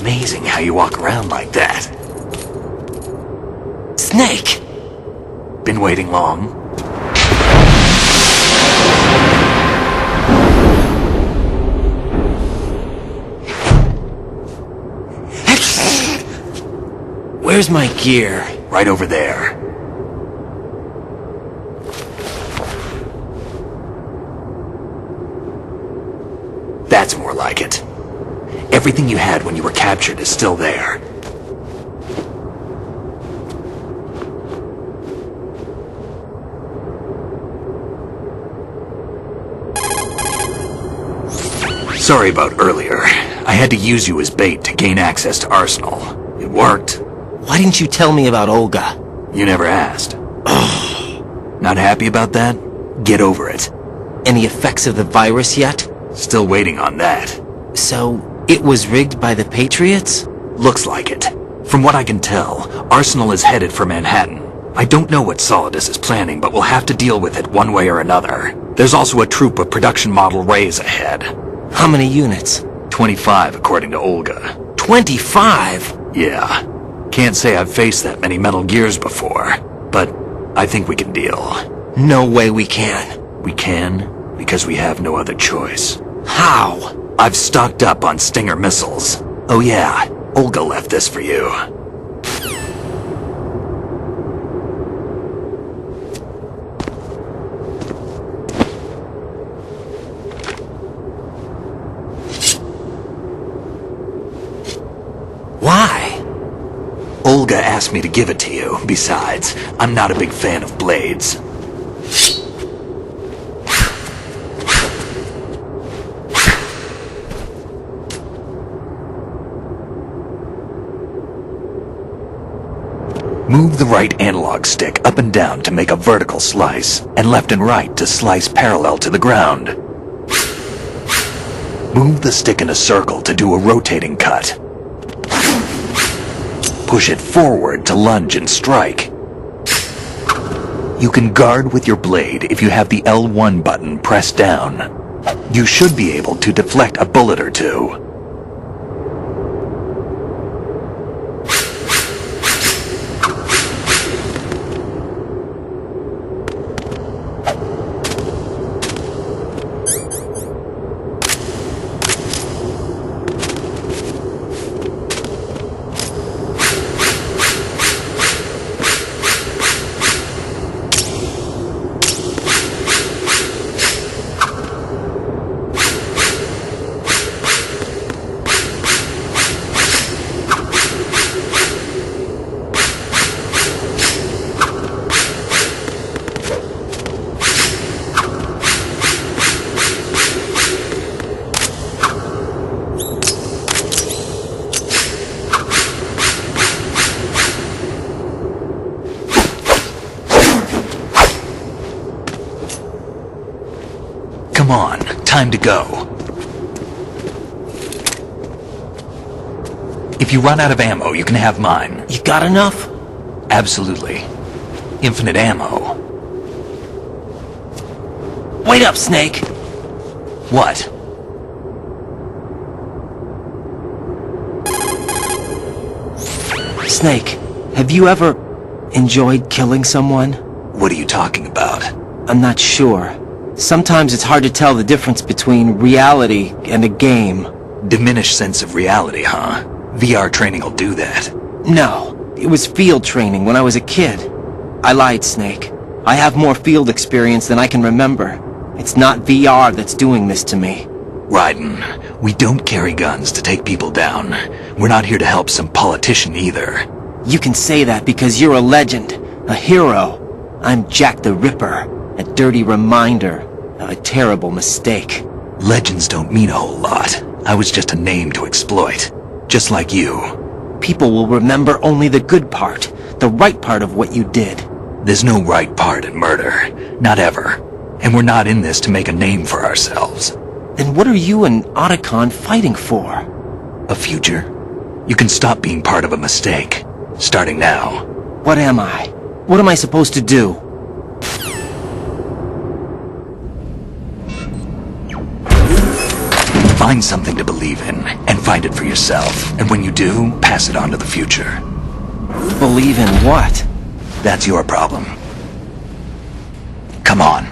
Amazing how you walk around like that. Snake! Been waiting long? Where's my gear? Right over there. That's more like it. Everything you had when you were captured is still there. Sorry about earlier. I had to use you as bait to gain access to Arsenal. It worked. Why didn't you tell me about Olga? You never asked. Not happy about that? Get over it. Any effects of the virus yet? Still waiting on that. So, it was rigged by the Patriots? Looks like it. From what I can tell, Arsenal is headed for Manhattan. I don't know what Solidus is planning, but we'll have to deal with it one way or another. There's also a troop of production model Rays ahead. How many units? 25, according to Olga. 25? Yeah. Can't say I've faced that many Metal Gears before, but I think we can deal. No way we can. We can, because we have no other choice. How? I've stocked up on Stinger missiles. Oh yeah, Olga left this for you. Why? Olga asked me to give it to you. Besides, I'm not a big fan of blades. Move the right analog stick up and down to make a vertical slice, and left and right to slice parallel to the ground. Move the stick in a circle to do a rotating cut. Push it forward to lunge and strike. You can guard with your blade if you have the L1 button pressed down. You should be able to deflect a bullet or two. Come on, time to go. If you run out of ammo, you can have mine. You got enough? Absolutely. Infinite ammo. Wait up, Snake! What? Snake, have you ever enjoyed killing someone? What are you talking about? I'm not sure. Sometimes it's hard to tell the difference between reality and a game. Diminished sense of reality, huh? VR training will do that. No, it was field training when I was a kid. I lied, Snake. I have more field experience than I can remember. It's not VR that's doing this to me. Raiden, we don't carry guns to take people down. We're not here to help some politician either. You can say that because you're a legend, a hero. I'm Jack the Ripper, a dirty reminder of a terrible mistake. Legends don't mean a whole lot. I was just a name to exploit. Just like you. People will remember only the good part, the right part of what you did. There's no right part in murder. Not ever. And we're not in this to make a name for ourselves. Then what are you and Otacon fighting for? A future? You can stop being part of a mistake. Starting now. What am I? What am I supposed to do? Find something to believe in, and find it for yourself. And when you do, pass it on to the future. Believe in what? That's your problem. Come on.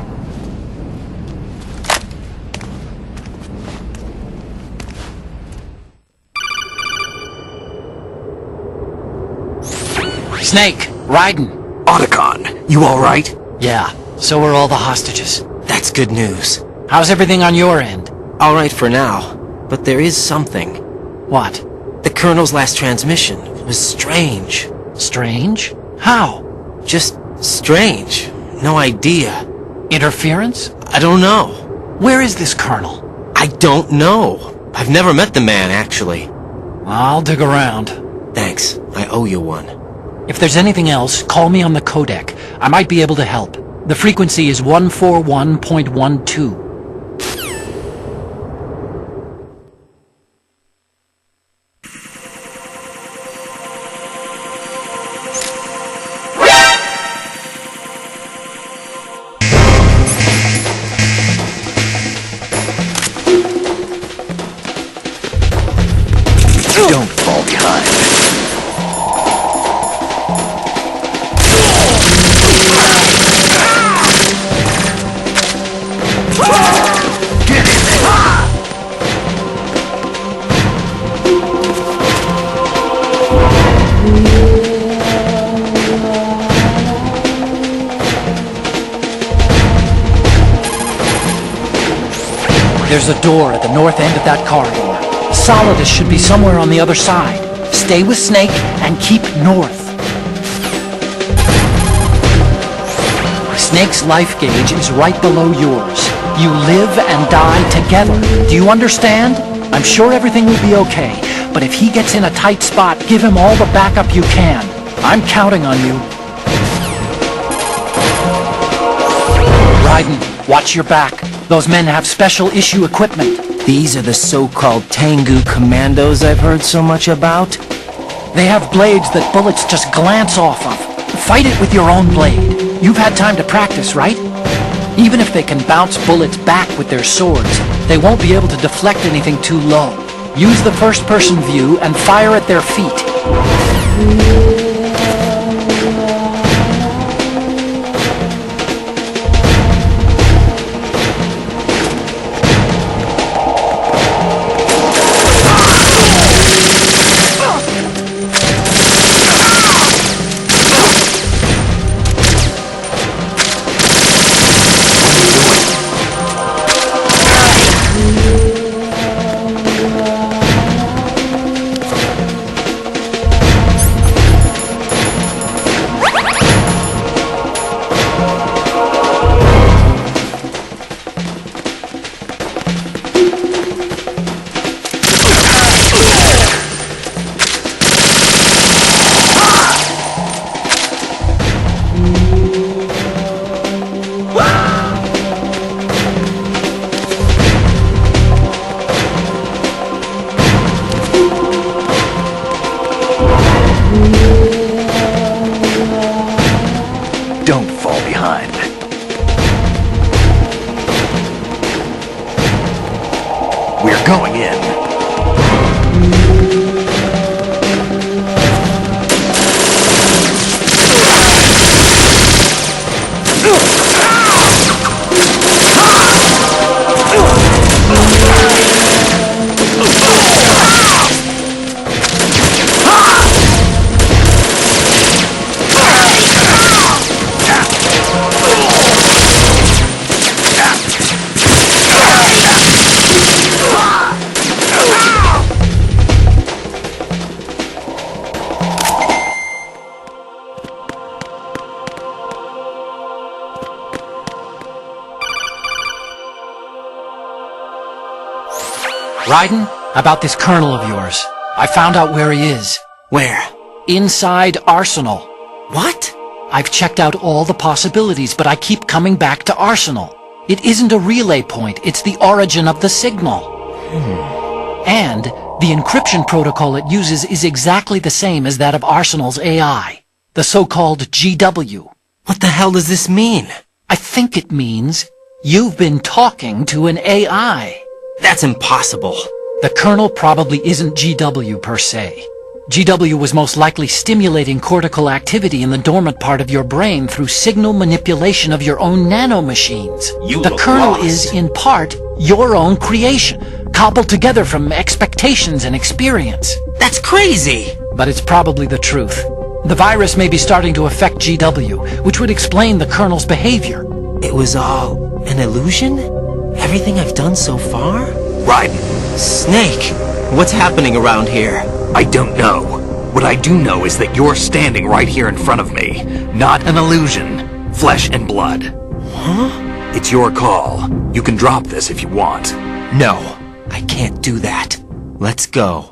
Snake, Raiden. Otacon, you alright? Yeah, so are all the hostages. That's good news. How's everything on your end? All right for now, but there is something. What? The Colonel's last transmission was strange. Strange? How? Just strange. No idea. Interference? I don't know. Where is this Colonel? I don't know. I've never met the man, actually. I'll dig around. Thanks. I owe you one. If there's anything else, call me on the codec. I might be able to help. The frequency is 141.12. Don't fall behind. Get in there! There's a door at the north end of that corridor. Solidus should be somewhere on the other side. Stay with Snake and keep north. Snake's life gauge is right below yours. You live and die together. Do you understand? I'm sure everything will be okay, but if he gets in a tight spot, give him all the backup you can. I'm counting on you. Raiden, watch your back. Those men have special issue equipment. These are the so-called Tengu commandos I've heard so much about? They have blades that bullets just glance off of. Fight it with your own blade. You've had time to practice, right? Even if they can bounce bullets back with their swords, they won't be able to deflect anything too low. Use the first-person view and fire at their feet. Don't fall behind. We're going in. Raiden, about this colonel of yours. I found out where he is. Where? Inside Arsenal. What? I've checked out all the possibilities, but I keep coming back to Arsenal. It isn't a relay point, it's the origin of the signal. And the encryption protocol it uses is exactly the same as that of Arsenal's AI, the so-called GW. What the hell does this mean? I think it means you've been talking to an AI. That's impossible. The Colonel probably isn't GW per se. GW was most likely stimulating cortical activity in the dormant part of your brain through signal manipulation of your own nanomachines. The Colonel is, in part, your own creation, cobbled together from expectations and experience. That's crazy! But it's probably the truth. The virus may be starting to affect GW, which would explain the Colonel's behavior. It was all an illusion? Everything I've done so far? Raiden, Snake! What's happening around here? I don't know. What I do know is that you're standing right here in front of me. Not an illusion. Flesh and blood. Huh? It's your call. You can drop this if you want. No, I can't do that. Let's go.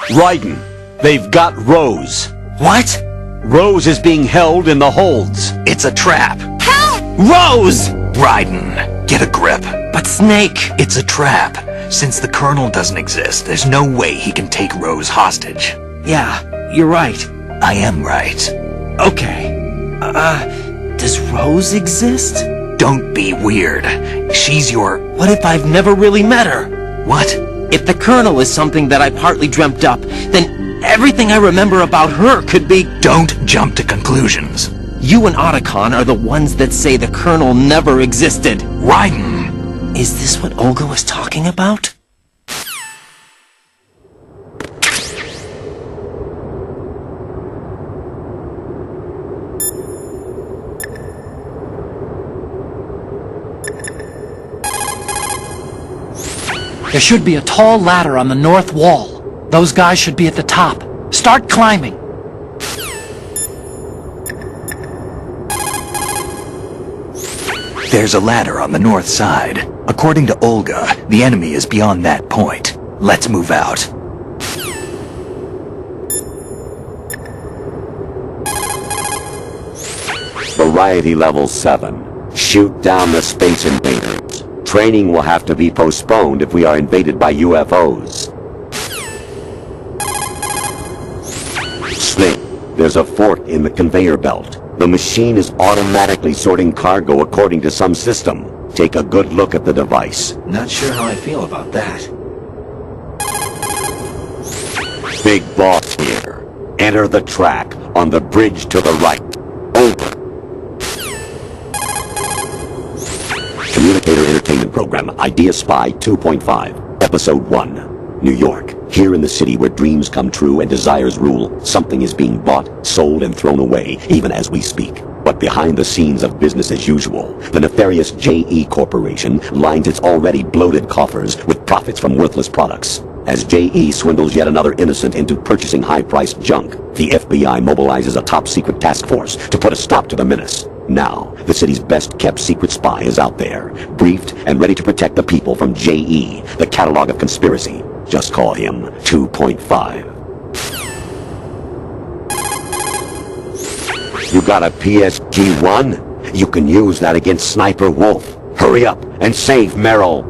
Raiden, they've got Rose. What? Rose is being held in the holds. It's a trap. Rose! Raiden, get a grip. But Snake... It's a trap. Since the Colonel doesn't exist, there's no way he can take Rose hostage. Yeah, you're right. I am right. Okay. Does Rose exist? Don't be weird. She's your... What if I've never really met her? What? If the Colonel is something that I partly dreamt up, then everything I remember about her could be... Don't jump to conclusions. You and Otacon are the ones that say the Colonel never existed. Raiden! Is this what Olga was talking about? There should be a tall ladder on the north wall. Those guys should be at the top. Start climbing. There's a ladder on the north side. According to Olga, the enemy is beyond that point. Let's move out. Variety level 7. Shoot down the space invaders. training will have to be postponed if we are invaded by UFOs. Snake, there's a fork in the conveyor belt. The machine is automatically sorting cargo according to some system. Take a good look at the device. Not sure how I feel about that. Big boss here. Enter the track on the bridge to the right. Over. Communicator Entertainment Program, Idea Spy 2.5, Episode 1, New York. Here in the city where dreams come true and desires rule, something is being bought, sold, and thrown away, even as we speak. But behind the scenes of business as usual, the nefarious JE Corporation lines its already bloated coffers with profits from worthless products. As JE swindles yet another innocent into purchasing high-priced junk, the FBI mobilizes a top-secret task force to put a stop to the menace. Now, the city's best-kept secret spy is out there, briefed and ready to protect the people from JE, the catalog of conspiracy. Just call him 2.5. You got a PSG-1? You can use that against Sniper Wolf. Hurry up and save Merrill.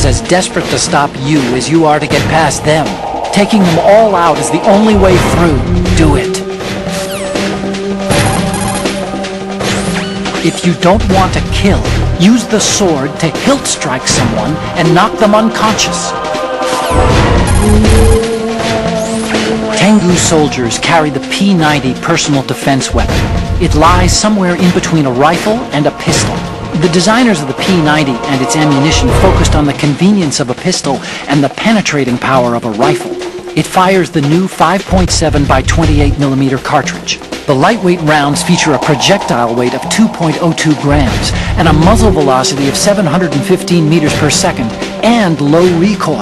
As desperate to stop you as you are to get past them. Taking them all out is the only way through. Do it. If you don't want to kill, use the sword to hilt strike someone and knock them unconscious. Tengu soldiers carry the P90 personal defense weapon. It lies somewhere in between a rifle and a pistol. The designers of the P90 and its ammunition focused on the convenience of a pistol and the penetrating power of a rifle. It fires the new 5.7 by 28mm cartridge. The lightweight rounds feature a projectile weight of 2.02 grams and a muzzle velocity of 715 meters per second and low recoil.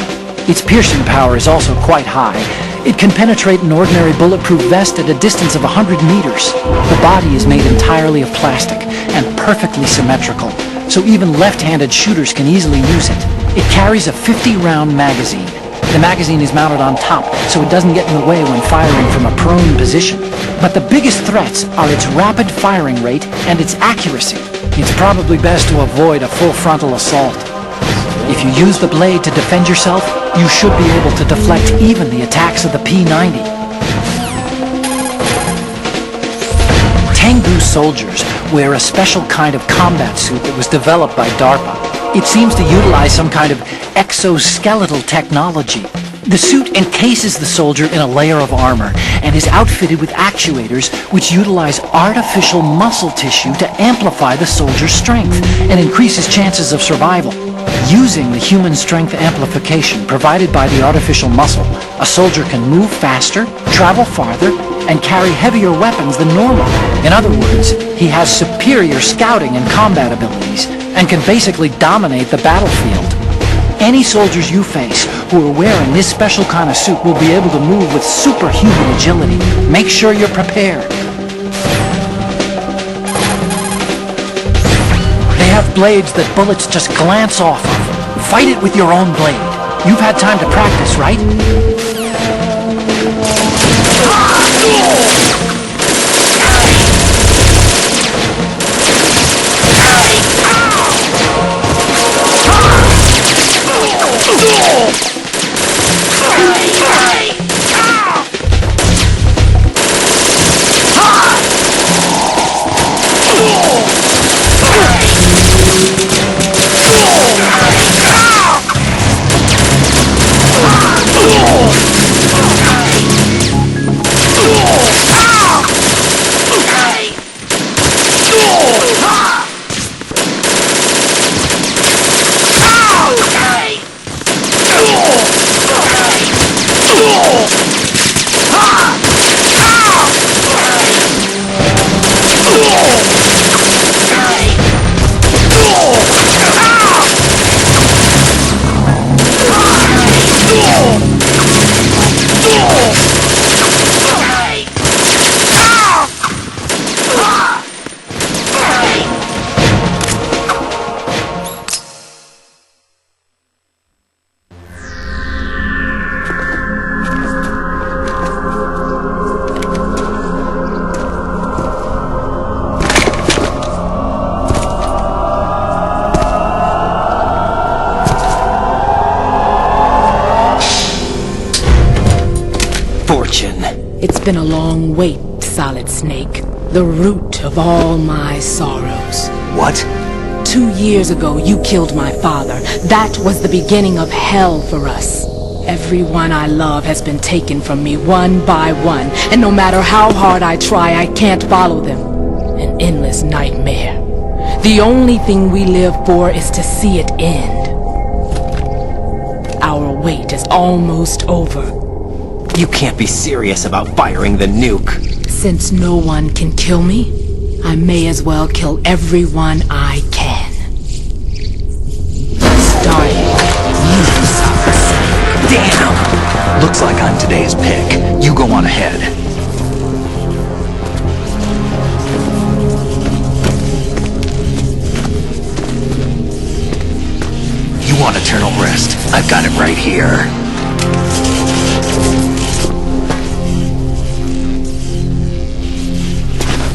Its piercing power is also quite high. It can penetrate an ordinary bulletproof vest at a distance of 100 meters. The body is made entirely of plastic and perfectly symmetrical, so even left-handed shooters can easily use it. It carries a 50-round magazine. The magazine is mounted on top, so it doesn't get in the way when firing from a prone position. But the biggest threats are its rapid firing rate and its accuracy. It's probably best to avoid a full frontal assault. If you use the blade to defend yourself, you should be able to deflect even the attacks of the P90. Tengu soldiers wear a special kind of combat suit that was developed by DARPA. It seems to utilize some kind of exoskeletal technology. The suit encases the soldier in a layer of armor and is outfitted with actuators which utilize artificial muscle tissue to amplify the soldier's strength and increase his chances of survival. Using the human strength amplification provided by the artificial muscle, a soldier can move faster, travel farther, and carry heavier weapons than normal. In other words, he has superior scouting and combat abilities and can basically dominate the battlefield. Any soldiers you face who are wearing this special kind of suit will be able to move with superhuman agility. Make sure you're prepared. They have blades that bullets just glance off of. Fight it with your own blade. You've had time to practice, right? redemption. It's been a long wait, Solid Snake. The root of all my sorrows. What? 2 years ago, you killed my father. That was the beginning of hell for us. Everyone I love has been taken from me one by one, and no matter how hard I try, I can't follow them. An endless nightmare. The only thing we live for is to see it end. Our wait is almost over. You can't be serious about firing the nuke. Since no one can kill me, I may as well kill everyone I can. Starting with you, Solid Snake. Damn! Looks like I'm today's pick. You go on ahead. You want eternal rest? I've got it right here.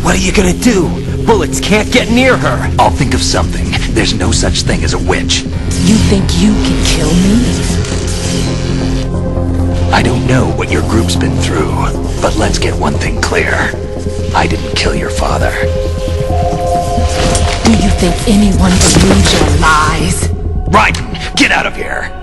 What are you gonna do? Bullets can't get near her! I'll think of something. There's no such thing as a witch. You think you can kill me? I don't know what your group's been through, but let's get one thing clear. I didn't kill your father. Do you think anyone believes your lies? Raiden, get out of here!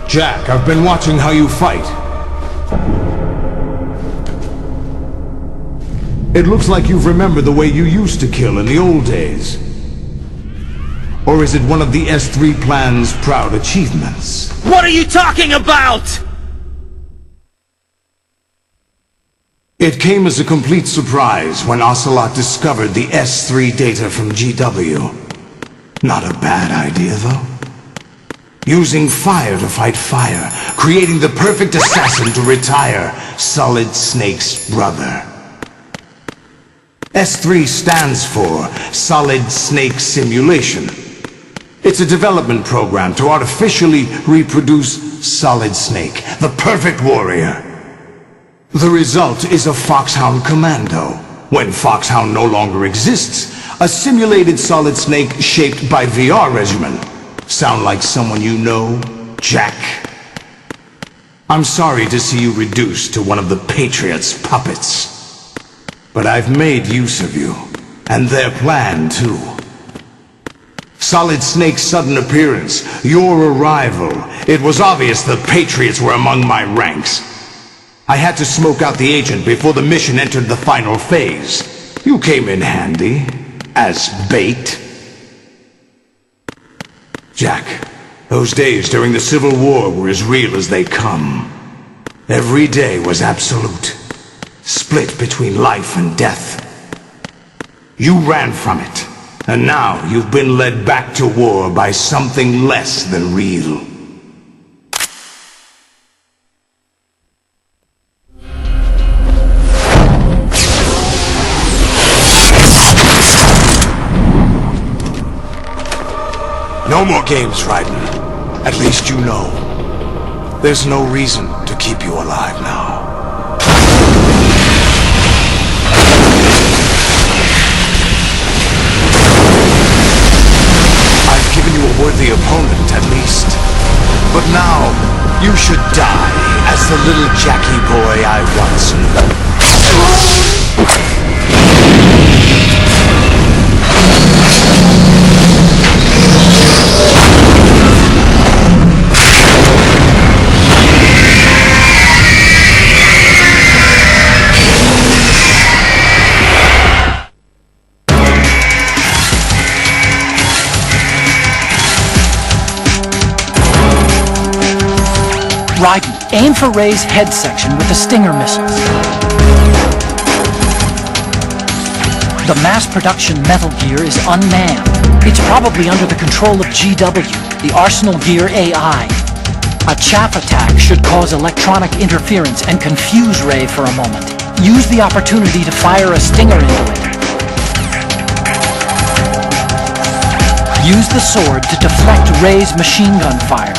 Jack, I've been watching how you fight. It looks like you've remembered the way you used to kill in the old days. Or is it one of the S3 plan's proud achievements? What are you talking about?! It came as a complete surprise when Ocelot discovered the S3 data from GW. Not a bad idea, though. Using fire to fight fire, creating the perfect assassin to retire Solid Snake's brother. S3 stands for Solid Snake Simulation. It's a development program to artificially reproduce Solid Snake, the perfect warrior. The result is a Foxhound Commando. When Foxhound no longer exists, a simulated Solid Snake shaped by VR regimen. Sound like someone you know, Jack? I'm sorry to see you reduced to one of the Patriots' puppets. But I've made use of you, and their plan too. Solid Snake's sudden appearance, your arrival, it was obvious the Patriots were among my ranks. I had to smoke out the agent before the mission entered the final phase. You came in handy, as bait. Jack, those days during the Civil War were as real as they come. Every day was absolute, split between life and death. You ran from it, and now you've been led back to war by something less than real. No more games, Raiden. At least you know. There's no reason to keep you alive now. I've given you a worthy opponent, at least. But now, you should die as the little Jackie boy I once knew. Raiden, aim for Ray's head section with the Stinger missiles. The mass production Metal Gear is unmanned. It's probably under the control of GW, the Arsenal Gear AI. A chaff attack should cause electronic interference and confuse Ray for a moment. Use the opportunity to fire a stinger into it. Use the sword to deflect Ray's machine gun fire.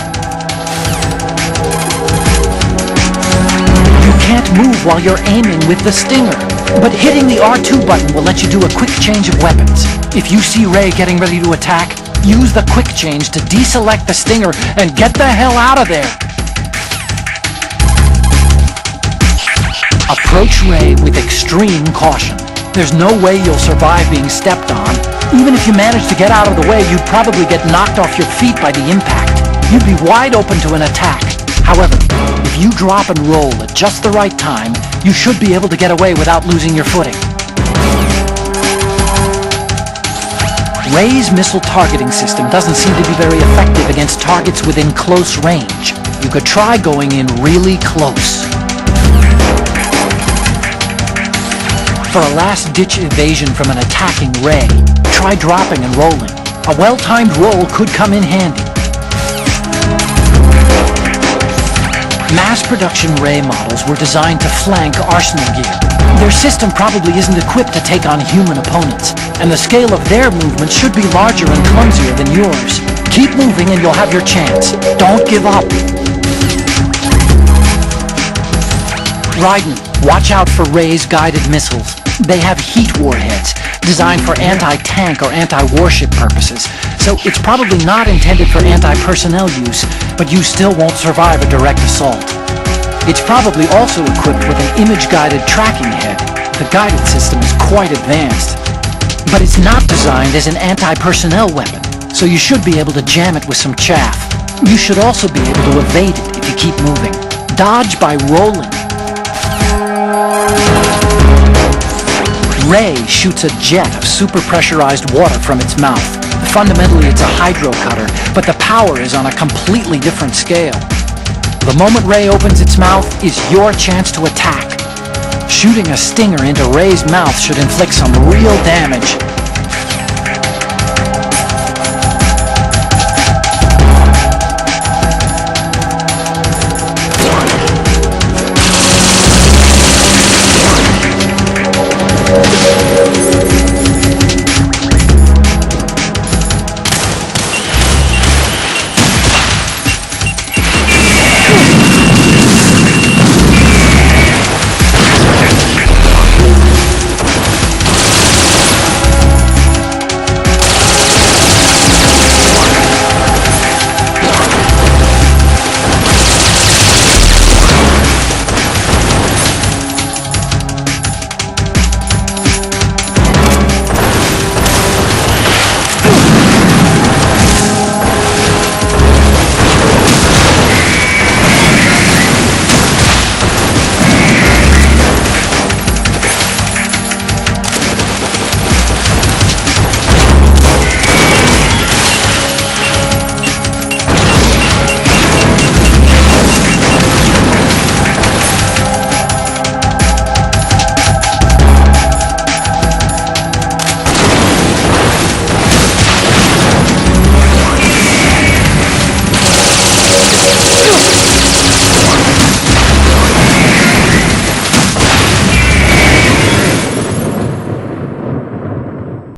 You can't move while you're aiming with the stinger, but hitting the R2 button will let you do a quick change of weapons. If you see Ray getting ready to attack, use the quick change to deselect the stinger and get the hell out of there. Approach Ray with extreme caution. There's no way you'll survive being stepped on. Even if you manage to get out of the way, you'd probably get knocked off your feet by the impact. You'd be wide open to an attack. However, if you drop and roll at just the right time, you should be able to get away without losing your footing. Ray's missile targeting system doesn't seem to be very effective against targets within close range. You could try going in really close. For a last-ditch evasion from an attacking Ray, try dropping and rolling. A well-timed roll could come in handy. Mass-production Ray models were designed to flank Arsenal gear. Their system probably isn't equipped to take on human opponents, and the scale of their movements should be larger and clumsier than yours. Keep moving and you'll have your chance. Don't give up. Raiden, watch out for Ray's guided missiles. They have heat warheads, designed for anti-tank or anti-warship purposes, so it's probably not intended for anti-personnel use, but you still won't survive a direct assault. It's probably also equipped with an image-guided tracking head. The guided system is quite advanced, but it's not designed as an anti-personnel weapon, so you should be able to jam it with some chaff. You should also be able to evade it if you keep moving. Dodge by rolling. Ray shoots a jet of super-pressurized water from its mouth. Fundamentally, it's a hydro cutter, but the power is on a completely different scale. The moment Ray opens its mouth is your chance to attack. Shooting a stinger into Ray's mouth should inflict some real damage.